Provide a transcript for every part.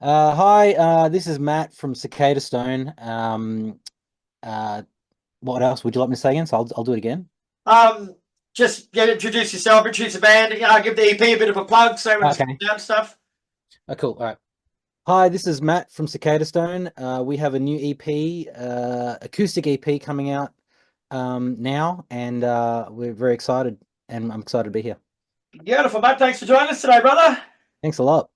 Hi, this is Matt from Cicadastone. Uh, what else would you like me to say again? So I'll do it again. Um, just introduce yourself, introduce the band, give the EP a bit of a plug, say when it's Okay. coming down stuff. Cool. All right. Hi, this is Matt from Cicadastone. We have a new EP, acoustic EP coming out now, and we're very excited, and I'm excited to be here. Beautiful, mate. Thanks for joining us today, brother. Thanks a lot.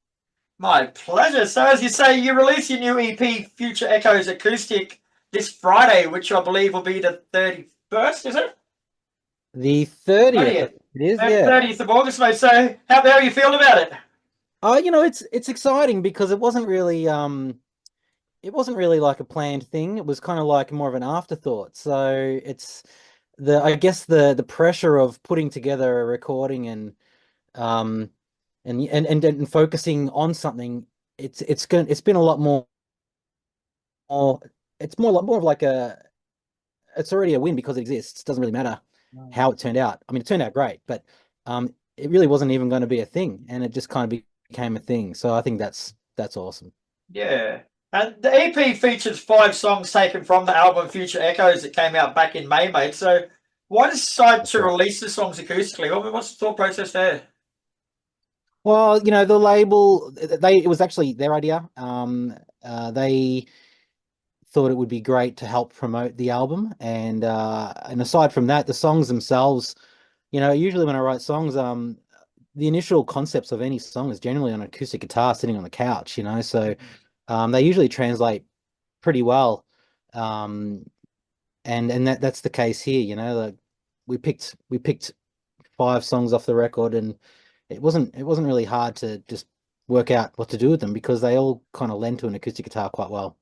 My pleasure. So, as you say, you release your new EP, Future Echoes Acoustic, this Friday, which I believe will be the 31st, is it? The 30th, I 30th. think it is, yeah. 30th of August, mate. So, how are you feeling about it? Oh, it's exciting because it wasn't really like a planned thing. It was kind of like more of an afterthought. So it's I guess the pressure of putting together a recording um and focusing on something. It's been a lot more. It's more of like it's already a win because it exists. It doesn't really matter how it turned out. I mean, it turned out great, but it really wasn't even going to be a thing, and it just kind of became a thing. So I think that's awesome. Yeah. And the EP features 5 songs taken from the album Future Echoes that came out back in May, mate. So why decide That's to right. release the songs acoustically? What's the thought process there? Well, the label, it was actually their idea. They thought it would be great to help promote the album, and aside from that, the songs themselves, usually when I write songs, the initial concepts of any song is generally on an acoustic guitar sitting on the couch, so they usually translate pretty well. Um, and that's the case here, like we picked 5 songs off the record, and it wasn't really hard to just work out what to do with them because they all kind of lend to an acoustic guitar quite well.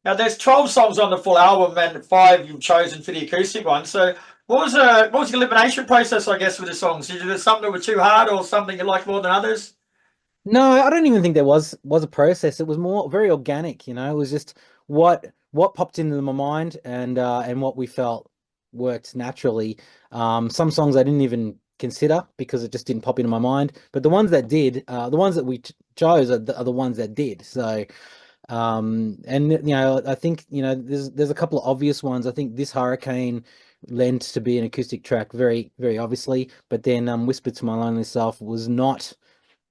Now there's 12 songs on the full album and 5 you've chosen for the acoustic one. So what was the elimination process, I guess, with the songs? Is there something that were too hard or something you like more than others? No, I don't even think there was a process. It was more very organic, It was just what popped into my mind and what we felt worked naturally. Some songs I didn't even consider because it just didn't pop into my mind, but the ones that did, the ones that we chose are the ones that did. So and I think there's a couple of obvious ones. I think This Hurricane lent to be an acoustic track very very obviously, but then Whisper to My Lonely Self was not.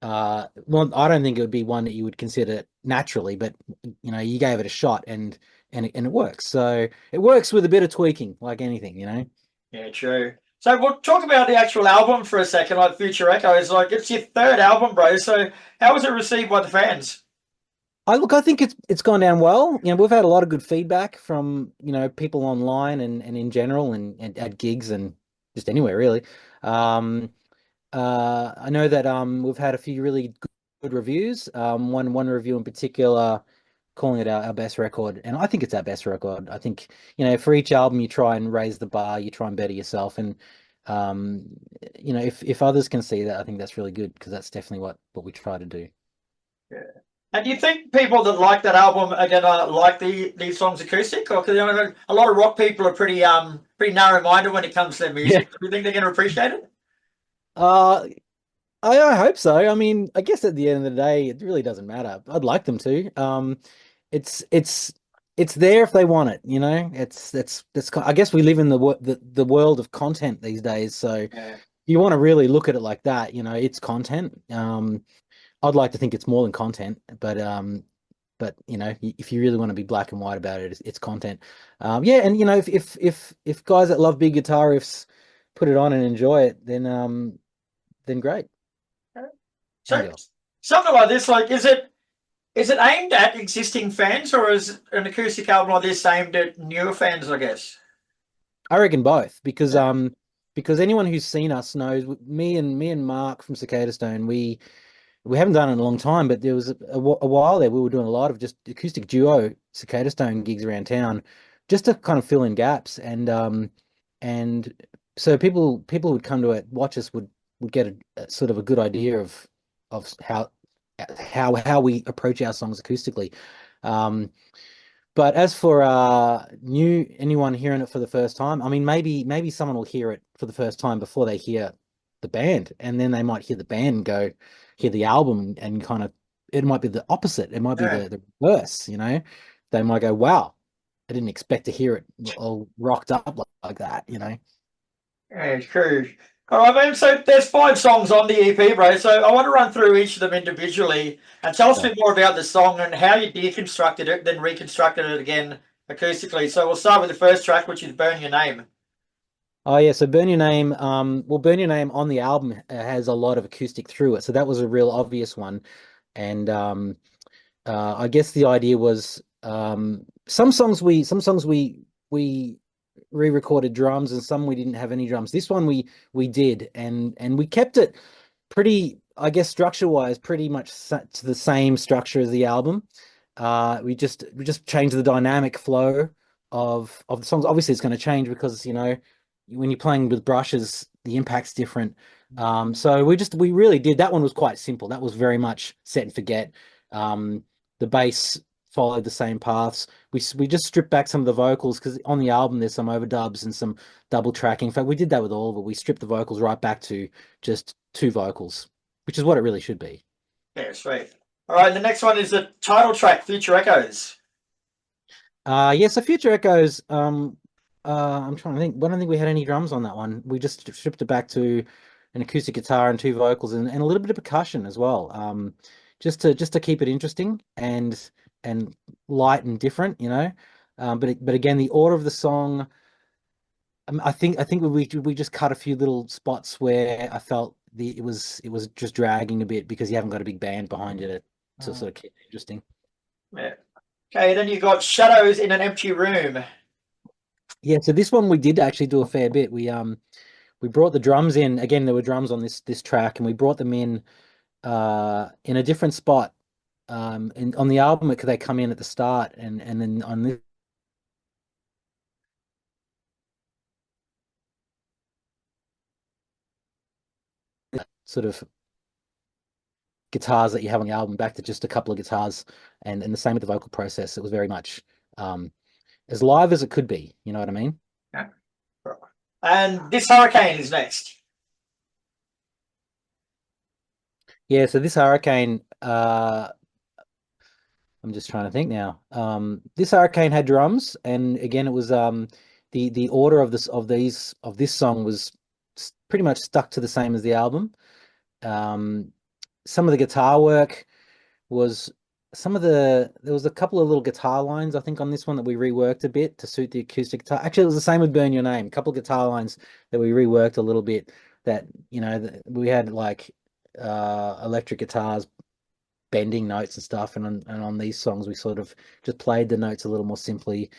Well, I don't think it would be one that you would consider naturally, but you gave it a shot, and it works. So it works with a bit of tweaking, like anything. Yeah, true. So we'll talk about the actual album for a second, like Future Echoes. Like it's your third album, bro. So how was it received by the fans? I think it's gone down well. We've had a lot of good feedback from people online and in general, and at gigs and just anywhere really. Um, I know that we've had a few really good reviews. One review in particular calling it our best record, and I think it's our best record. I think for each album you try and raise the bar, you try and better yourself, and um, if others can see that, I think that's really good because that's definitely what we try to do. Yeah. And do you think people that like that album are gonna like these songs acoustic, or because a lot of rock people are pretty narrow minded when it comes to their Yeah. music? Do you think they're gonna appreciate it? Uh, I hope so. I mean, I guess at the end of the day, it really doesn't matter. I'd like them to. It's it's it's there if they want it. I guess we live in the world of content these days. So Yeah. you want to really look at it like that. It's content. I'd like to think it's more than content, but if you really want to be black and white about it, it's content. Yeah, and if guys that love big guitar riffs put it on and enjoy it, then great. And So girls. something like this, like is it aimed at existing fans, or is an acoustic album like this aimed at newer fans? I guess. I reckon both Yeah. because anyone who's seen us knows me and Mark from Cicada Stone, we haven't done it in a long time, but there was a while there we were doing a lot of just acoustic duo Cicada Stone gigs around town just to kind of fill in gaps, and so people who would come to it watch us would get a sort of a good idea of how we approach our songs acoustically. Um, but as for anyone hearing it for the first time, I mean, maybe someone will hear it for the first time before they hear the band, and then they might hear the band and go hear the album and kind of it might be the opposite. It might be Yeah. the reverse, you know. They might go, wow, I didn't expect to hear it all rocked up like that, you know. Yeah, true. All right, man. So there's 5 songs on the EP, bro. So I want to run through each of them individually and tell us a Okay. bit more about the song and how you deconstructed it, then reconstructed it again acoustically. So we'll start with the first track, which is "Burn Your Name." Oh yeah, so Burn Your Name, well, Burn Your Name on the album has a lot of acoustic through it. So that was a real obvious one. And I guess the idea was some songs we re-recorded drums and some we didn't have any drums. This one we did, and we kept it pretty, I guess, structure-wise, pretty much to the same structure as the album. We just changed the dynamic flow of the songs. Obviously, it's going to change because, you know, when you're playing with brushes, the impact's different. So we really did. That one was quite simple. That was very much set and forget. The bass followed the same paths. We just stripped back some of the vocals because on the album there's some overdubs and some double tracking. In fact, we did that with all of it. We stripped the vocals right back to just two vocals, which is what it really should be. Yeah, sweet. All right, the next one is the title track, "Future Echoes." Yeah, so Future Echoes, I'm trying to think. I don't think we had any drums on that one. We just stripped it back to an acoustic guitar and two vocals and a little bit of percussion as well. Just to keep it interesting and light and different, you know. But again, the order of the song, I think we just cut a few little spots where I felt it was just dragging a bit because you haven't got a big band behind you to Mm, sort of keep it interesting. yeah. Okay, then you got "Shadows in an Empty Room." Yeah, so this one we did actually do a fair bit. We brought the drums in. Again, there were drums on this track, and we brought them in a different spot. And on the album, they come in at the start, and then on this sort of guitars that you have on the album, back to just a couple of guitars, and the same with the vocal process. It was very much um, as live as it could be. You know what I mean? Yeah. And "This Hurricane" is next. Yeah. So this hurricane, I'm just trying to think now. This hurricane had drums, and again, it was the order of this song was pretty much stuck to the same as the album. Um, some of the guitar work was there was a couple of little guitar lines I think on this one that we reworked a bit to suit the acoustic guitar. Actually, it was the same with Burn Your Name. A couple of guitar lines that we reworked a little bit that, you know, we had like electric guitars bending notes and stuff, and on these songs we sort of just played the notes a little more simply,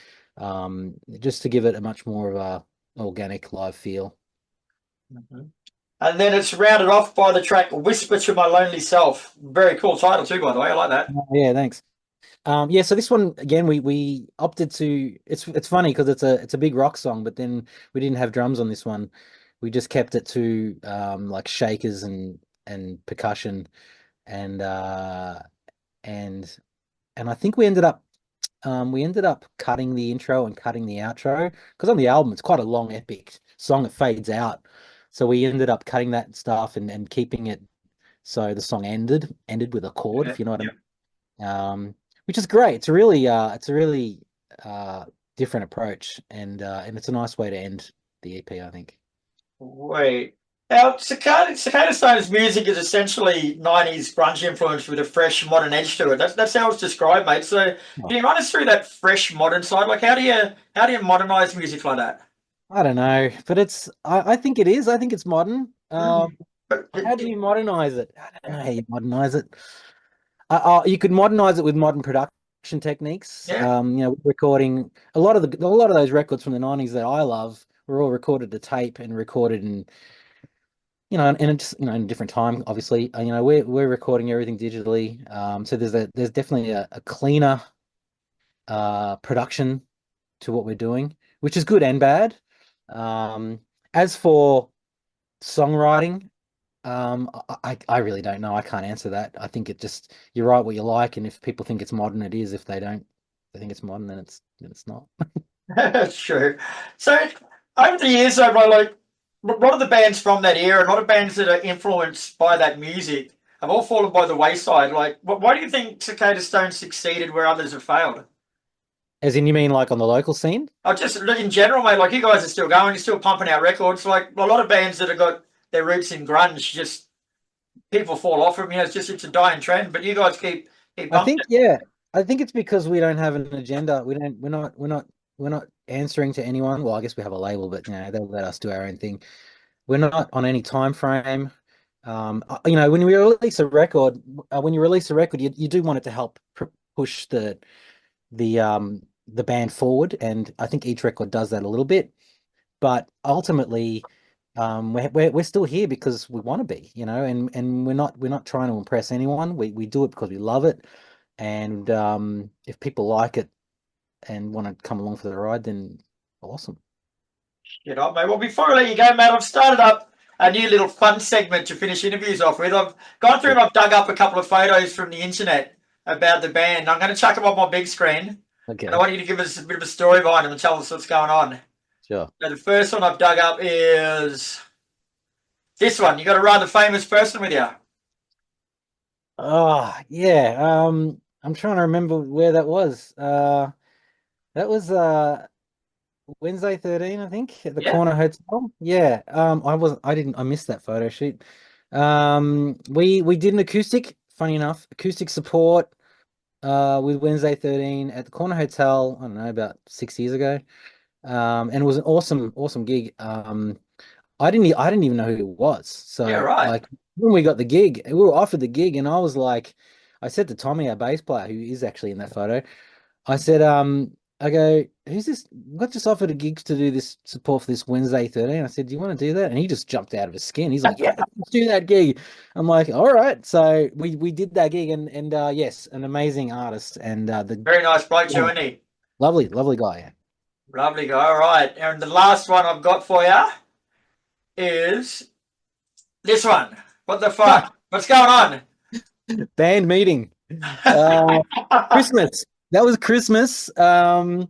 just to give it a much more of a organic live feel. Mhm. And then it's rounded off by the track "Whisper to My Lonely Self." Very cool title too, by the way. I like that. Oh, yeah, thanks. Yeah, so this one again, we opted to. It's funny because it's a big rock song, but then we didn't have drums on this one. We just kept it to like shakers and percussion, and and and I think we ended up cutting the intro and cutting the outro because on the album it's quite a long epic song. It fades out, so we ended up cutting that stuff and keeping it so the song ended with a chord, Yeah, if you know what I yeah. mean. Which is great. It's a really uh different approach, and it's a nice way to end the EP, I think. Wait. Now, Cicadastone's music is essentially 90s grunge influence with a fresh modern edge to it. That's how it's described, mate. So Oh, can you run us through that fresh modern side? Like how do you modernize music like that? I don't know, but I think it is. I think it's modern. Mm. But How do you modernize it? I don't know how you modernize it. You could modernize it with modern production techniques. yeah, Recording a lot of those records from the 90s that I love were all recorded to tape and recorded in a different time, obviously. We're recording everything digitally. So there's definitely a cleaner production to what we're doing, which is good and bad. Um, as for songwriting, I really don't know. I can't answer that. I think you write what you like, and if people think it's modern, it is. If they think it's modern, then it's not. that's true. So over the years, though, bro, like a lot of the bands from that era, a lot of bands that are influenced by that music. have all fallen by the wayside. Like, why do you think Cicadastone succeeded where others have failed? As in, you mean like on the local scene? I just in general, mate. Like, you guys are still going, you're still pumping out records. Like a lot of bands that have got their roots in grunge, just people fall off from. It's a dying trend. But you guys keep I pumping. think, yeah, I think it's because we don't have an agenda. We're not answering to anyone. Well, I guess we have a label, but they'll let us do our own thing. We're not on any time frame. When we release a record, you do want it to help push the band forward, and I think each record does that a little bit. But ultimately, we're still here because we want to be, and we're not trying to impress anyone. We do it because we love it, and if people like it and want to come along for the ride, then awesome. Mate. Well, before I let you go, mate, I've started up a new little fun segment to finish interviews off with. I've gone through and I've dug up a couple of photos from the internet about the band. I'm going to chuck them on my big screen, Okay, and I want you to give us a bit of a story behind them and tell us what's going on. sure. So the first one I've dug up is this one. You got a rather famous person with you. Oh, yeah. I'm trying to remember where that was. That was Wednesday 13, I think, at the Yeah. Corner Hotel. Yeah. I missed that photo shoot. We did an acoustic, funny enough, acoustic support with Wednesday 13 at the Corner Hotel, I don't know, about 6 years ago. And it was an awesome gig. I didn't even know who it was. Yeah, So right. like when we got the gig, we were offered the gig, and I was like, I said to Tommy, our bass player, who is actually in that photo, I said, I go, who's this? Got just offered a gig to do this support for this Wednesday 13. I said, do you want to do that? And he just jumped out of his skin. He's like, yeah, let's do that gig. I'm like, all right. So we did that gig, and yes, an amazing artist, and the Very nice bloke too, yeah, isn't he? lovely guy. Yeah. Lovely guy. All right. And the last one I've got for you is this one. What the fuck? What's going on? Band meeting. Christmas. That was Christmas. I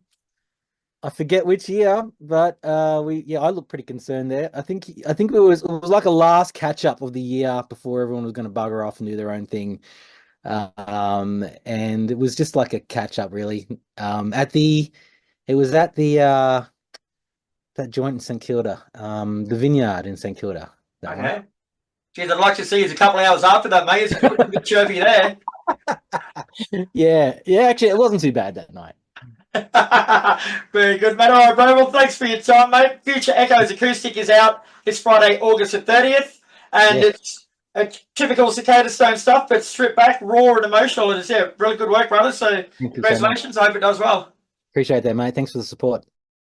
forget which year, but I look pretty concerned there. I think it was like a last catch up of the year before everyone was going to bugger off and do their own thing. And it was just like a catch up really. It was at the that joint in St Kilda, the Vineyard in St Kilda. That one. Okay. Geez, I'd like to see you a couple of hours after that, mate. It's a bit chirpy there. Yeah, yeah. Actually, it wasn't too bad that night. Very good, mate. All right, bro. Well, thanks for your time, mate. Future Echoes Acoustic is out this Friday, August the 30th. And Yeah, it's a typical Cicadastone stuff, but stripped back, raw and emotional. And it's, really good work, brother. So thank you so much. congratulations. I hope it does well. Appreciate that, mate. Thanks for the support.